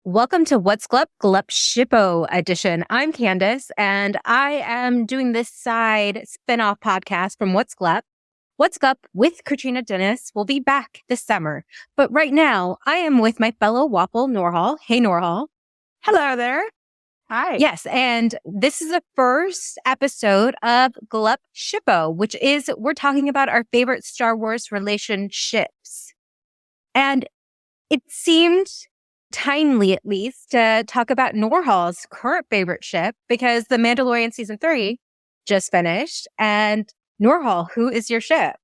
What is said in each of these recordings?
Welcome to What's Glup, Glup Shippo edition. I'm Candace, and I am doing this side spinoff podcast from What's Glup. What's Glup with Katrina Dennis will be back this summer. But right now, I am with my fellow Waffle Noor-Hal. Hey, Noor-Hal. Hello there. Hi. Yes, and this is the first episode of Glup Shippo, which is we're talking about our favorite Star Wars relationships. And it seemed timely, at least, to talk about Noor-Hal's current favorite ship because the Mandalorian season 3 just finished. And Noor-Hal, who is your ship?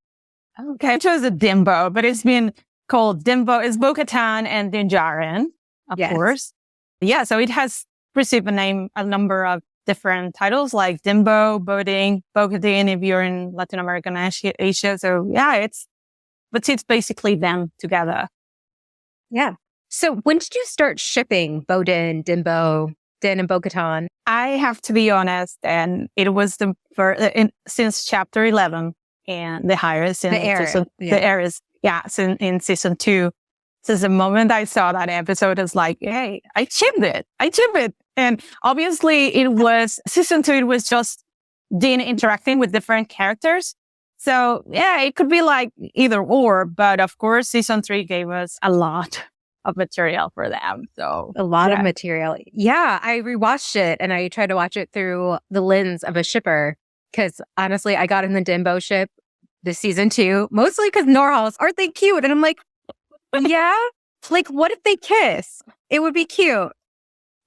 Okay, I chose a Dimbo, but it's been called Dimbo. It's Bo-Katan and Djarin, of course. Yeah, so it has received a number of different titles like Dimbo, BoDin, Bo-Katan if you're in Latin America and Asia. So yeah, it's basically them together. Yeah. So when did you start shipping BoDin, Dimbo, Din, and Bo-Katan? I have to be honest, and it was the first since chapter 11 and the Heiress in in season 2. Since the moment I saw that episode, it's like, hey, I shipped it. And obviously it was season 2. It was just Din interacting with different characters. So yeah, it could be like either or, but of course season 3 gave us a lot of material for them. So a lot of material. Yeah, I rewatched it and I tried to watch it through the lens of a shipper because honestly, I got in the Dimbo ship this season 2, mostly because Noor-Hal's aren't they cute? And I'm like, yeah, like what if they kiss? It would be cute.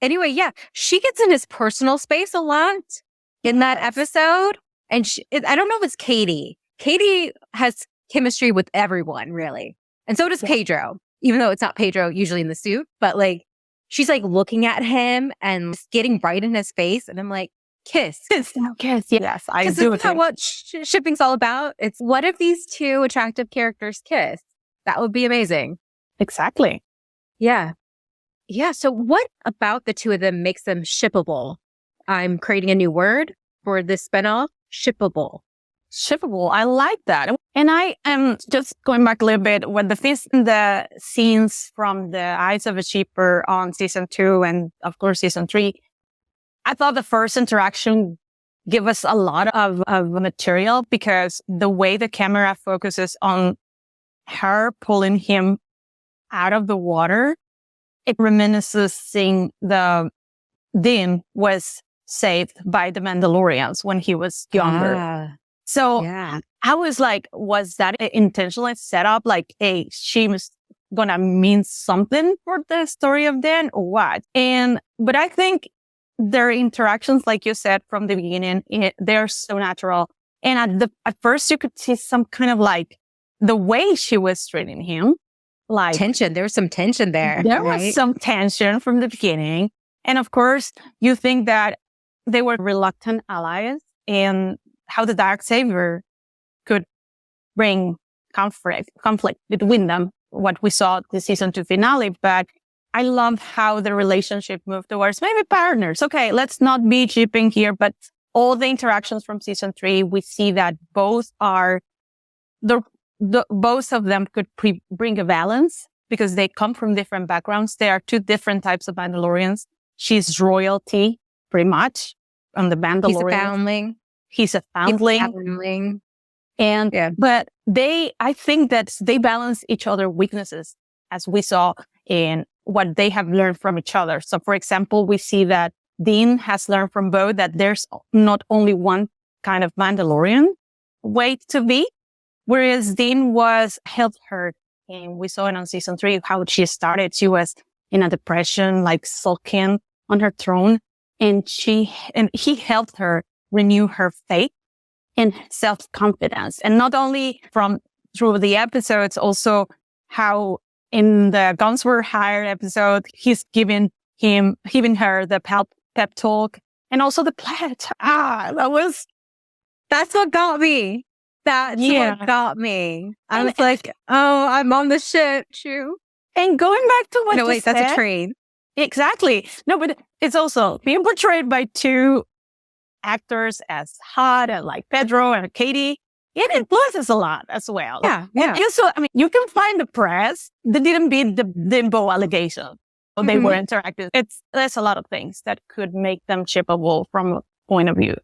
Anyway, yeah, she gets in his personal space a lot in that episode. And I don't know if it's Katie. Katie has chemistry with everyone, really. And so does Pedro. Even though it's not Pedro usually in the suit, but like, she's like looking at him and getting right in his face. And I'm like, kiss. Kiss. Yes, I do. Isn't that what shipping's all about? It's what if these two attractive characters kiss? That would be amazing. Exactly. Yeah. Yeah. So what about the two of them makes them shippable? I'm creating a new word for this spinoff, shippable. Shippable. I like that. And I am just going back a little bit when the scenes from the eyes of a shipper on season 2 and of course season 3. I thought the first interaction gave us a lot of material because the way the camera focuses on her pulling him out of the water, it reminisces seeing the Din was saved by the Mandalorians when he was younger. So I was like, was that intentionally set up? Like, hey, she was gonna mean something for the story of Dan or what? But I think their interactions, like you said from the beginning, they're so natural. And at first you could see some kind of like the way she was treating him. Like tension. There was some tension there. There was some tension from the beginning. And of course, you think that they were reluctant allies and how the Darksaber could bring conflict between them, what we saw the season 2 finale. But I love how the relationship moved towards maybe partners. Okay, let's not be shipping here, but all the interactions from season 3, we see that both are both of them could bring a balance because they come from different backgrounds. There are 2 different types of Mandalorians. She's royalty, pretty much, on the Mandalorian. He's a foundling. But I think that they balance each other's weaknesses as we saw in what they have learned from each other. So for example, we see that Din has learned from Bo that there's not only one kind of Mandalorian way to be, whereas Din was health hurt. And we saw it on season 3, how she started. She was in a depression, like sulking on her throne. And he helped her renew her faith and self-confidence. And not only through the episodes, also how in the Guns Were Hired episode, he's giving her the pep talk and also the pledge. That's what got me. What got me. I was like, oh, I'm on the ship, true. And going back to what you said. That's a train. Exactly. No, but it's also being portrayed by 2 actors as hot and like Pedro and Katie. It influences a lot as well. Yeah. And also, you can find the press that didn't beat the Dimbo allegation. they were interacting. There's a lot of things that could make them shippable from a point of view.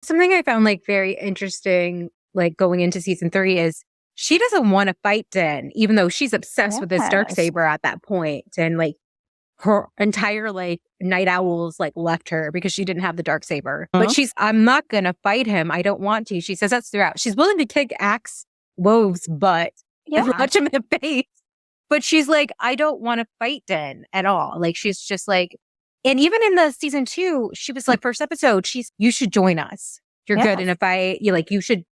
Something I found like very interesting, like going into season 3 is she doesn't want to fight Din, even though she's obsessed with this Darksaber at that point. And like her entire like night owls like left her because she didn't have the Darksaber. But I'm not going to fight him. I don't want to. She says that's throughout. She's willing to kick Axe Wove's butt and punch him in the face. But she's like, I don't want to fight Din at all. Like, she's just like, and even in the season 2, she was like, first episode, you should join us. You're good in a fight. You should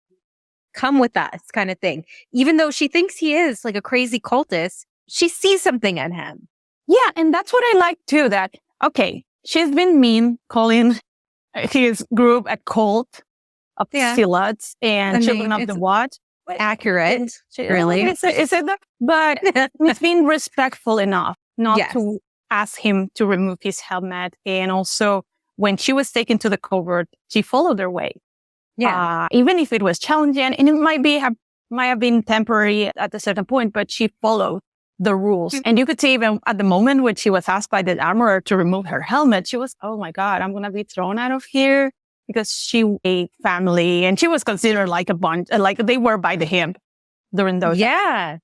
come with us kind of thing. Even though she thinks he is like a crazy cultist, she sees something in him. Yeah. And that's what I like too, that, okay, she's been mean calling his group a cult of zealots and children of the what? Accurate, really. Is it that? But it's been respectful enough not to ask him to remove his helmet. And also, when she was taken to the covert, she followed her way. Yeah. Even if it was challenging, and it might have been temporary at a certain point, but she followed the rules. And you could see even at the moment when she was asked by the armorer to remove her helmet, she was, oh my God, I'm going to be thrown out of here. Because she ate family and she was considered like a bunch, like they were by the hip during those. Yeah.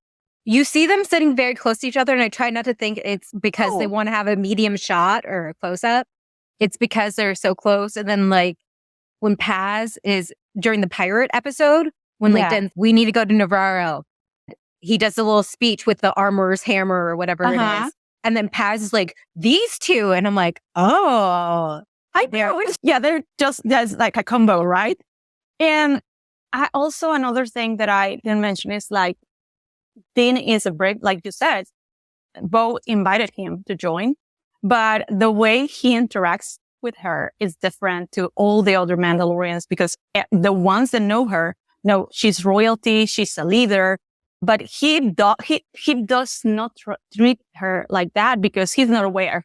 You see them sitting very close to each other. And I try not to think it's because they want to have a medium shot or a close up. It's because they're so close. And then like when Paz is during the pirate episode, when then we need to go to Navarro, he does a little speech with the armorer's hammer or whatever it is. And then Paz is like, these two. And I'm like, oh. They're just, that's like a combo, right? And another thing that I didn't mention is like, Din is a break, like you said, Bo invited him to join, but the way he interacts with her is different to all the other Mandalorians because the ones that know her know she's royalty, she's a leader, but he does not treat her like that because he's not aware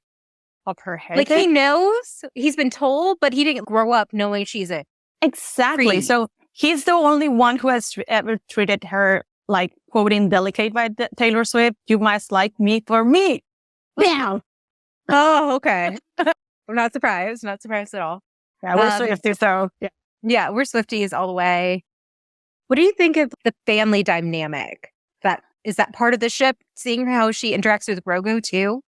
of her heritage. Like he knows, he's been told, but he didn't grow up knowing she's a Exactly. So he's the only one who has ever treated her like quoting delicate by Taylor Swift. You must like me for me. Bam. Oh, okay. I'm not surprised. Not surprised at all. Yeah, we're Swifties, so yeah, we're Swifties all the way. What do you think of the family dynamic? Is that part of the ship? Seeing how she interacts with Grogu too?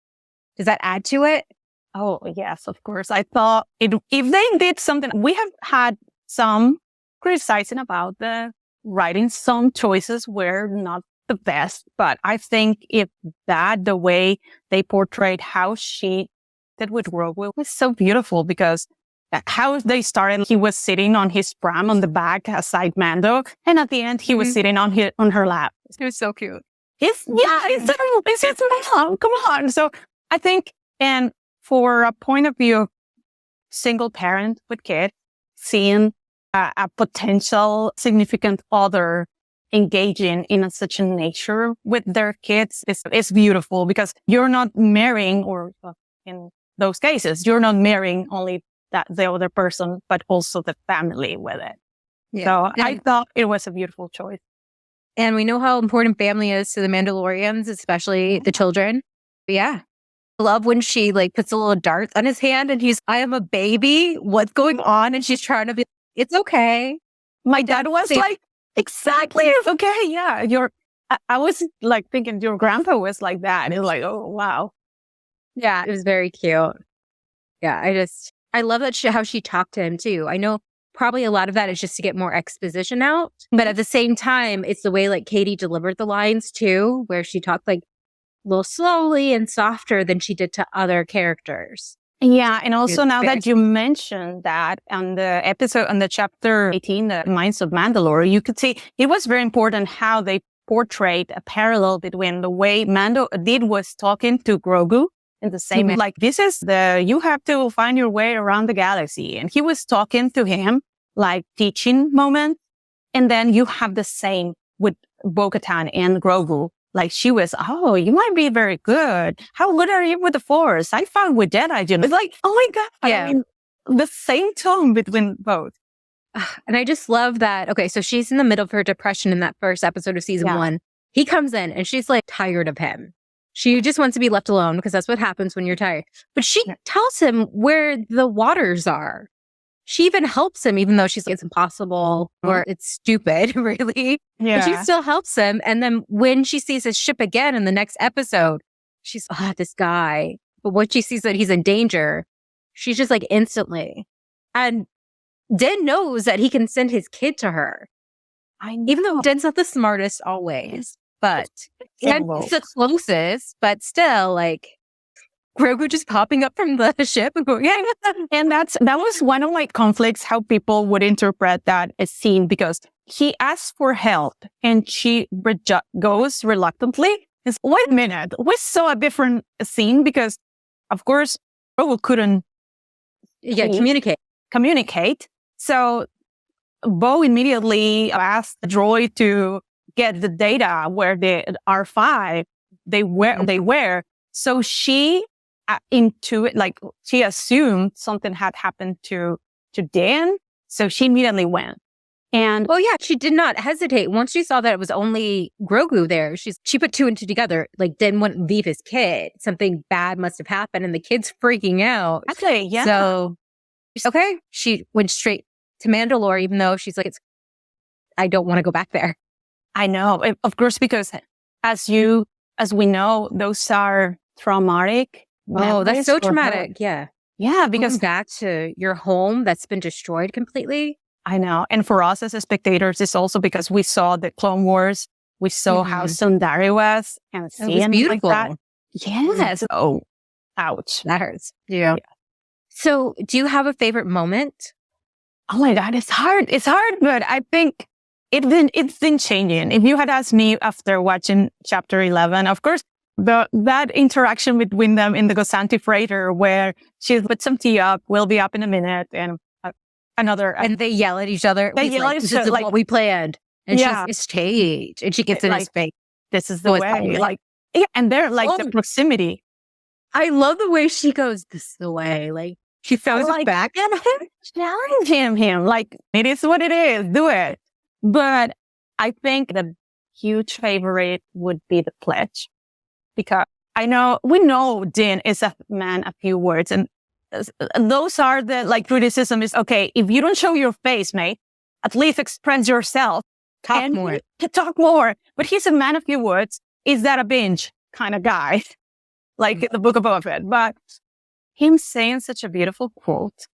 Does that add to it? Oh, yes, of course. I thought if they did something, we have had some criticizing about the writing. Some choices were not the best, but I think the way they portrayed how she did with Grogu was so beautiful because how they started, he was sitting on his pram on the back aside Mando, and at the end he was sitting on her lap. It was so cute. It's his mom. Come on. So I think, and for a point of view of single parent with kid, seeing a potential significant other engaging in such a nature with their kids is beautiful because you're not marrying, or in those cases, you're not marrying only the other person, but also the family with it. Yeah. So I thought it was a beautiful choice. And we know how important family is to the Mandalorians, especially the children. But yeah. I love when she like puts a little dart on his hand and I am a baby. What's going on? And she's trying to be, it's okay. My dad was like, exactly. It's okay. Yeah. I was like thinking your grandpa was like that. And it was like, oh, wow. Yeah. It was very cute. Yeah. I love that how she talked to him too. I know probably a lot of that is just to get more exposition out. But at the same time, it's the way like Katie delivered the lines too, where she talked like a little slowly and softer than she did to other characters. Yeah. And also now that you mentioned that on the episode, on the chapter 18, The Minds of Mandalore, you could see it was very important how they portrayed a parallel between the way Mando was talking to Grogu in the same, like, this is you have to find your way around the galaxy. And he was talking to him like teaching moment. And then you have the same with Bo-Katan and Grogu. Like she was, oh, you might be very good. How good are you with the Force? I found with Jedi. It's like, oh my God. Yeah. I mean, the same tone between both. And I just love that. Okay, so she's in the middle of her depression in that first episode of season 1. He comes in and she's like tired of him. She just wants to be left alone because that's what happens when you're tired. But she tells him where the waters are. She even helps him, even though she's like, it's impossible or it's stupid, really. Yeah. But she still helps him. And then when she sees his ship again in the next episode, she's, this guy. But when she sees that he's in danger, she's just like instantly. And Din knows that he can send his kid to her. Even though Din's not the smartest always, but and it's the closest, but still like Grogu just popping up from the ship and going, yeah. And that was one of my conflicts, how people would interpret that scene, because he asks for help and she goes reluctantly. It's, wait a minute, we saw a different scene because, of course, Grogu couldn't communicate. So Bo immediately asked the droid to get the data where the R5 they were. So she she assumed something had happened to Dan. So she immediately went. And she did not hesitate. Once she saw that it was only Grogu there, she put two and two together. Like, Dan wouldn't leave his kid. Something bad must have happened, and the kid's freaking out. Okay, yeah. So, okay, she went straight to Mandalore, even though she's like, I don't want to go back there. I know, of course, because as we know, those are traumatic. Oh, that's so traumatic. Yeah. Yeah, because going back to your home that's been destroyed completely. I know. And for us as spectators, it's also because we saw the Clone Wars. We saw how Sundari was and seeing beautiful. Like that. Yes. Oh, ouch. That hurts. Yeah. So do you have a favorite moment? Oh my God, it's hard. It's hard, but I think it's been changing. If you had asked me after watching chapter 11, of course, that interaction between them in the Gosanti freighter where she puts some tea up, we'll be up in a minute, and and they yell at each other. They yell at each other, like what we planned. And she's like, staged. And she gets in his face. This is the way. Like, yeah, and they're like the proximity. I love the way she goes, this is the way. Like, she throws it back at him. Challenge him. Like, it is what it is. Do it. But I think the huge favorite would be the pledge. Because we know Din is a man of few words. And those are the criticism is, okay, if you don't show your face, mate, at least express yourself. Talk more. But he's a man of few words. Is that a binge kind of guy? Like the Book of Boba Fett. But him saying such a beautiful quote,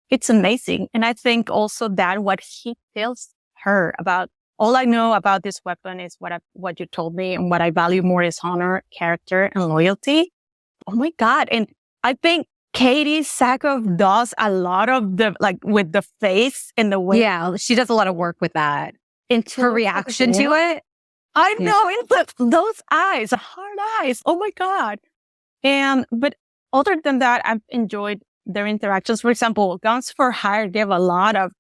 it's amazing. And I think also that what he tells her about, all I know about this weapon is what you told me, and what I value more is honor, character, and loyalty. Oh my God. And I think Katie Sackhoff does a lot of the, with the face and the way. Yeah, she does a lot of work with that. Her reaction to it. I know. Those eyes, hard eyes. Oh my God. But other than that, I've enjoyed their interactions. For example, Guns for Hire gave a lot of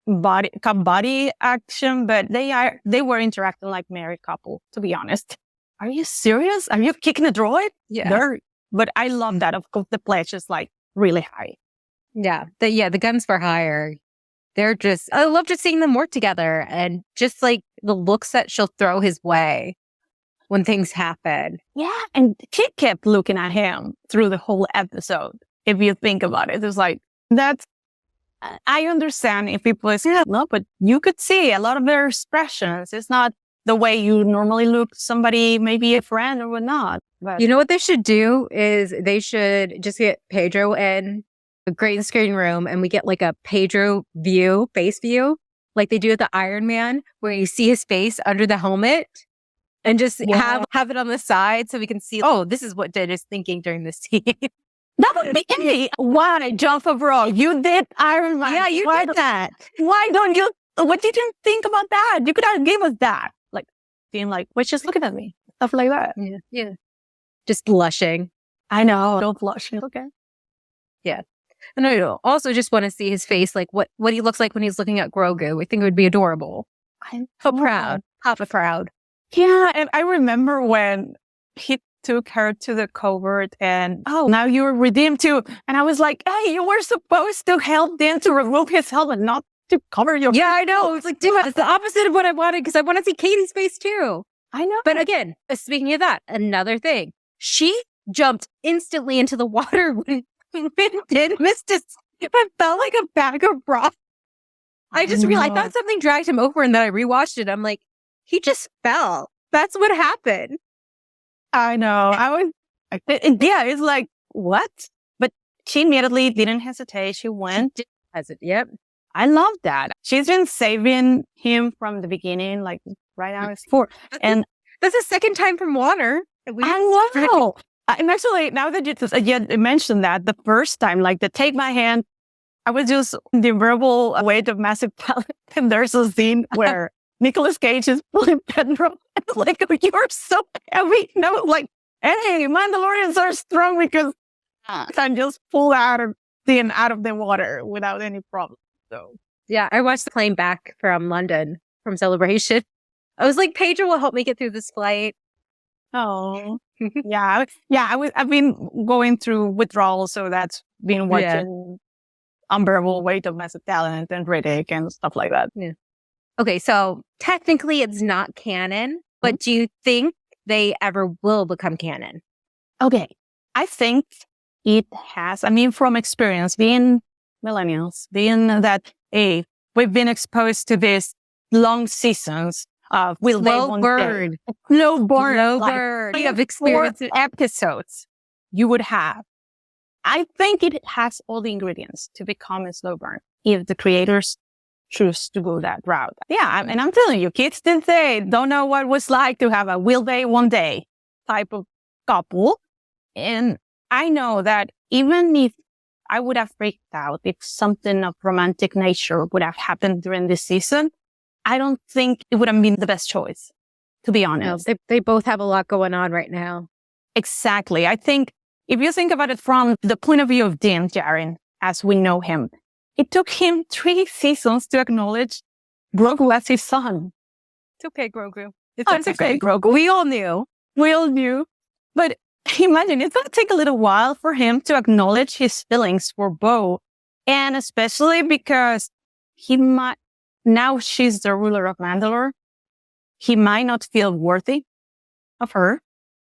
body action, but they were interacting like married couple, to be honest. Are you serious? Are you kicking a droid? Yeah. But I love that. Of course, the pledge is really high. Yeah. The Guns for Hire. They're I love just seeing them work together, and just the looks that she'll throw his way when things happen. Yeah. And Kit kept looking at him through the whole episode. If you think about it, it's that's, I understand if people say, no, but you could see a lot of their expressions. It's not the way you normally look somebody, maybe a friend or whatnot. But you know what they should do is they should just get Pedro in a green screen room, and we get a Pedro face view, like they do at the Iron Man, where you see his face under the helmet, and just have it on the side so we can see, this is what Din is thinking during this scene. That would be easy. Why, John Favreau? You did Iron Man. Yeah, you did that. Why don't you? What did you think about that? You could have given us that. Being wait, just looking at me. Stuff like that. Yeah. Just blushing. I know. Don't blush. Okay. Yeah. And I also just want to see his face, what he looks like when he's looking at Grogu. I think it would be adorable. I'm so proud. Papa proud. Yeah. And I remember when he took her to the covert and, now you're redeemed too. And I was like, hey, you were supposed to help Dan to remove his helmet, not to cover your face. I know. It was dude, it's the opposite of what I wanted, because I want to see Katie's face too. I know. But again, speaking of that, another thing, she jumped instantly into the water when Din missed it. It felt like a bag of rocks. I just realized I thought something dragged him over, and then I rewatched it. I'm like, he just fell. That's what happened. I know. It's like, what? But she immediately didn't hesitate. She went. Yep. I love that. She's been saving him from the beginning, like right now it's 4. And that's the second time from water. I know. And actually, now that you mentioned that, the first time, like the take my hand, I was just the verbal weight of massive talent. And there's a scene where Nicolas Cage is pulling Pedro. It's like, oh, you're so heavy. No, like, hey, Mandalorians are strong because I can just pull out of the water without any problem. So yeah, I watched the plane back from London from Celebration. I was like, Pedro will help me get through this flight. Oh, yeah. I've been going through withdrawal, so that's been watching Unbearable Weight of Massive Talent and Riddick and stuff like that. Yeah. Okay, so technically it's not canon, but do you think they ever will become canon? Okay, I think it has. I mean, from experience, being millennials, being that we've been exposed to these long seasons of slow burn of experience episodes you would have. I think it has all the ingredients to become a slow burn if the creators choose to go that route. Yeah, and I'm telling you, kids today don't know what it was like to have a will they, won't they type of couple. And I know that even if I would have freaked out if something of romantic nature would have happened during this season, I don't think it would have been the best choice, to be honest. No, they both have a lot going on right now. Exactly. I think if you think about it from the point of view of Djarin, as we know him, it took him 3 seasons to acknowledge Grogu as his son. It's okay, Grogu. It's okay, Grogu. We all knew. But imagine, it's going to take a little while for him to acknowledge his feelings for Bo. And especially because now she's the ruler of Mandalore. He might not feel worthy of her.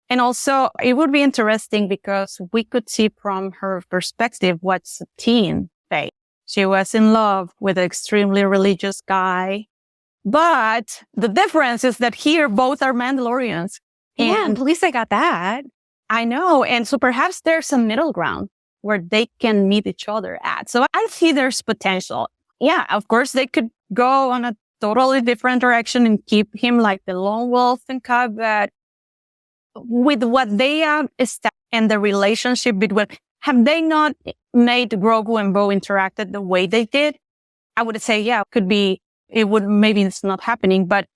And also, it would be interesting because we could see from her perspective what Satine faced. She was in love with an extremely religious guy. But the difference is that here, both are Mandalorians. And at least I got that. I know. And so perhaps there's a middle ground where they can meet each other at. So I see there's potential. Yeah, of course, they could go on a totally different direction and keep him like the lone wolf and cub, but with what they have established and the relationship between, have they not made Grogu and Bo interacted the way they did? I would say, yeah, maybe it's not happening, but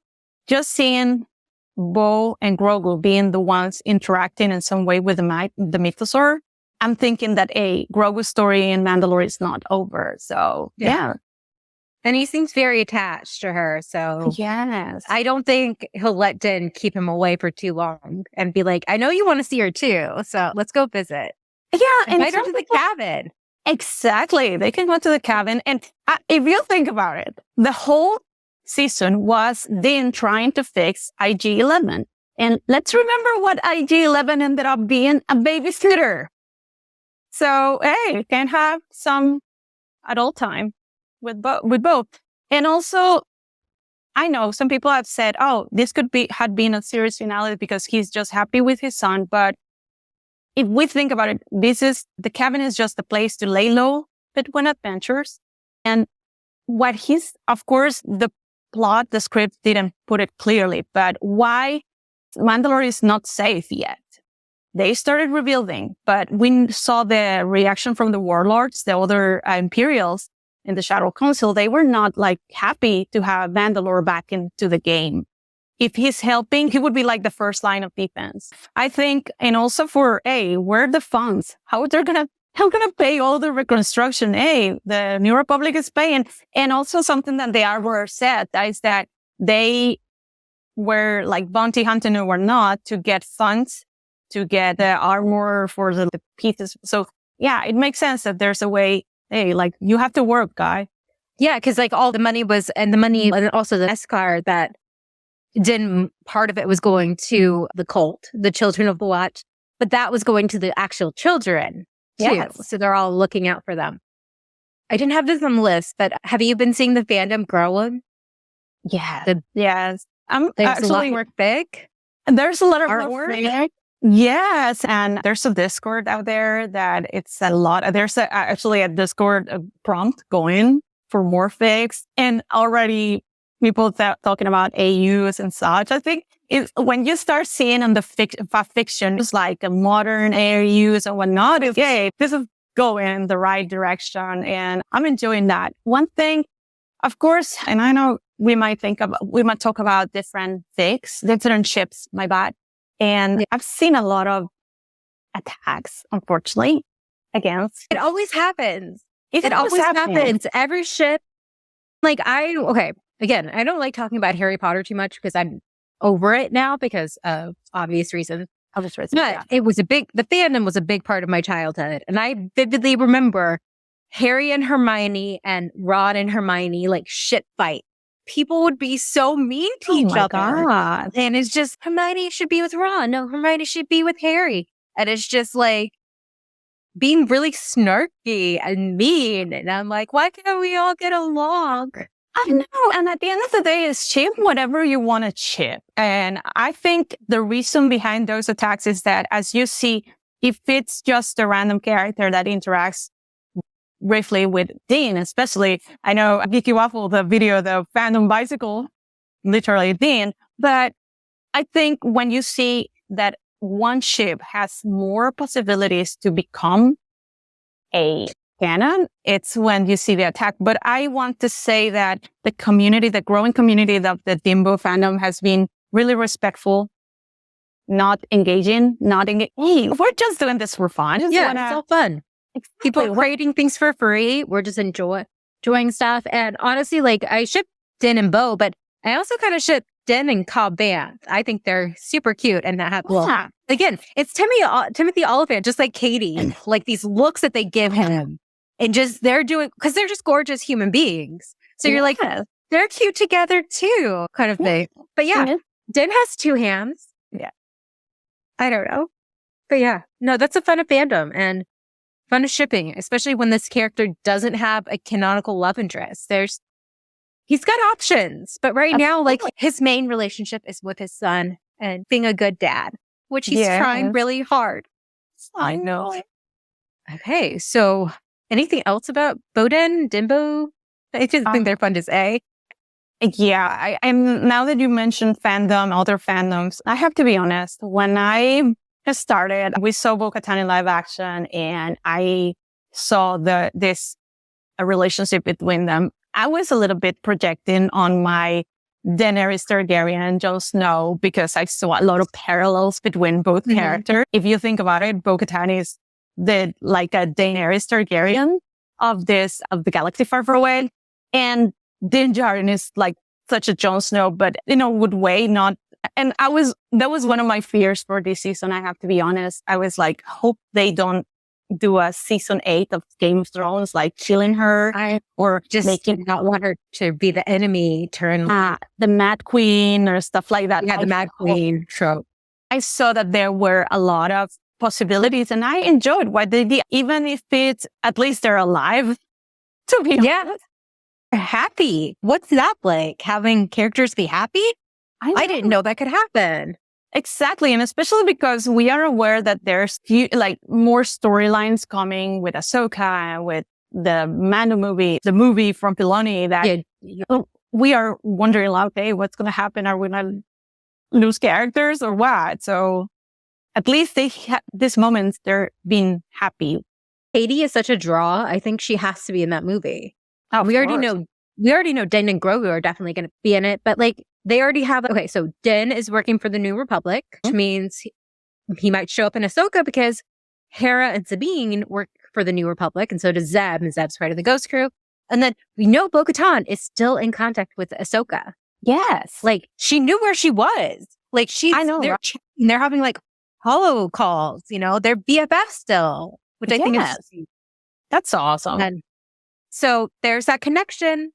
just seeing Bo and Grogu being the ones interacting in some way with the mythosaur, I'm thinking that Grogu's story in Mandalore is not over. So yeah. And he seems very attached to her. So yes, I don't think he'll let Din keep him away for too long and be like, I know you want to see her too. So let's go visit. Yeah. And invite her to the cabin. Exactly. They can go to the cabin. And if you think about it, the whole season was Din trying to fix IG-11. And let's remember what IG-11 ended up being, a babysitter. So, you can have some adult time with both. And also, I know some people have said, this had been a series finale because he's just happy with his son. But if we think about it, the cabin is just a place to lay low between adventures. And of course, the script didn't put it clearly, but why Mandalore is not safe yet. They started rebuilding, but we saw the reaction from the warlords, the other Imperials in the Shadow Council. They were not happy to have Mandalore back into the game. If he's helping, he would be like the first line of defense. I think, and also for where are the funds? How gonna pay all the reconstruction? The New Republic is paying. And also something that the Arbor said is that they were bounty hunting or not to get funds to get the armor for the pieces. So yeah, it makes sense that there's a way, you have to work, guy. Yeah, because all the money was, and also the Escar that Din, part of it was going to the cult, the Children of the Watch, but that was going to the actual children too. Yes. So they're all looking out for them. I didn't have this on the list, but have you been seeing the fandom growing? Yeah. Yes. I'm There's actually a lot more fic. There's a lot of artwork. Yes. And there's a Discord out there that it's a lot. There's actually a Discord prompt going for more fics, and already people talking about AUs and such. I think when you start seeing on the fiction, it's like a modern AUs and whatnot, it's, yay, this is going in the right direction. And I'm enjoying that. One thing, of course, and I know we might talk about different fics, different ships, my bad. And I've seen a lot of attacks, unfortunately, against. It always happens. It always happens. Every ship. Again, I don't like talking about Harry Potter too much because I'm over it now because of obvious reasons. But the fandom was a big part of my childhood. And I vividly remember Harry and Hermione and Ron and Hermione like ship fight. People would be so mean to each other. God. And it's just, Hermione should be with Ron. No, Hermione should be with Harry. And it's just like being really snarky and mean. And I'm like, why can't we all get along? I know. And at the end of the day, is ship whatever you want to ship. And I think the reason behind those attacks is that, as you see, if it's just a random character that interacts briefly with Dean, especially, I know Geeky Waffle, the video, the Fandom bicycle, literally Dean. But I think when you see that one ship has more possibilities to become a canon, it's when you see the attack. But I want to say that the growing community of the Dimbo fandom has been really respectful, not engaging, hey, we're just doing this for fun. It's all fun. Exactly. People creating things for free. We're just enjoying stuff. And honestly, like, I ship Din and Bo, but I also kind of ship Din and Cobb Vanth. I think they're super cute. And again, it's Timothy Oliphant, just like Katie, like these looks that they give him. And just because they're just gorgeous human beings. So you're like, they're cute together too, kind of thing. But Din has two hands. Yeah. I don't know. But no, that's a fun of fandom and fun of shipping, especially when this character doesn't have a canonical love interest. He's got options, but right now, like, his main relationship is with his son and being a good dad, which he's trying really hard. I know. Okay, so anything else about BoDin, Dimbo? I just think they're fun to say. Yeah, I'm now that you mentioned fandom, other fandoms, I have to be honest. When I started, we saw Bo-Katan in live action, and I saw this relationship between them. I was a little bit projecting on my Daenerys Targaryen, Jon Snow, because I saw a lot of parallels between both characters. If you think about it, Bo-Katan is like a Daenerys Targaryen of the galaxy far, far away. And Djarin is like such a Jon Snow, but in a good way, not. And that was one of my fears for this season. I have to be honest. I was like, hope they don't do a season 8 of Game of Thrones, like killing her or just not want her to be the enemy, turn the Mad Queen or stuff like that. Yeah, the Mad Queen trope. I saw that there were a lot of possibilities, and I enjoyed what they did, even if it's at least they're alive. To be honest. Happy. What's that like? Having characters be happy? I didn't know that could happen. Exactly. And especially because we are aware that there's more storylines coming with Ahsoka and with the Mando movie, the movie from Filoni that we are wondering, okay, what's going to happen? Are we going to lose characters or what? So at least this moment, they're being happy. Katie is such a draw. I think she has to be in that movie. We already know Din and Grogu are definitely going to be in it, but like, they already have. Okay, so Din is working for the New Republic, which means he might show up in Ahsoka because Hera and Sabine work for the New Republic, and so does Zeb, and Zeb's part of the Ghost Crew. And then we know Bo-Katan is still in contact with Ahsoka. Yes, like she knew where she was. Like I know they're having like holo calls. You know, they're BFF still, which I think is that's awesome. And so there's that connection.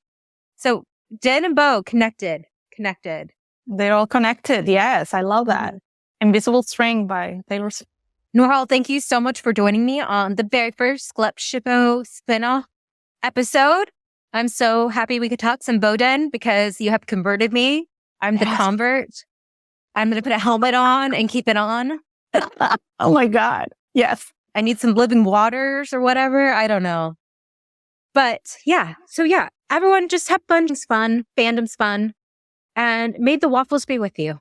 So Din and Bo connected. They're all connected. Yes, I love that. Invisible String by Taylor Swift. Noor-Hal, thank you so much for joining me on the very first Glup Shippo spinoff episode. I'm so happy we could talk some BoDin because you have converted me. I'm the convert. I'm going to put a helmet on and keep it on. Oh my God. Yes. I need some living waters or whatever. I don't know. But yeah. So yeah, everyone just have fun. It's fun. Fandom's fun. And may the waffles be with you.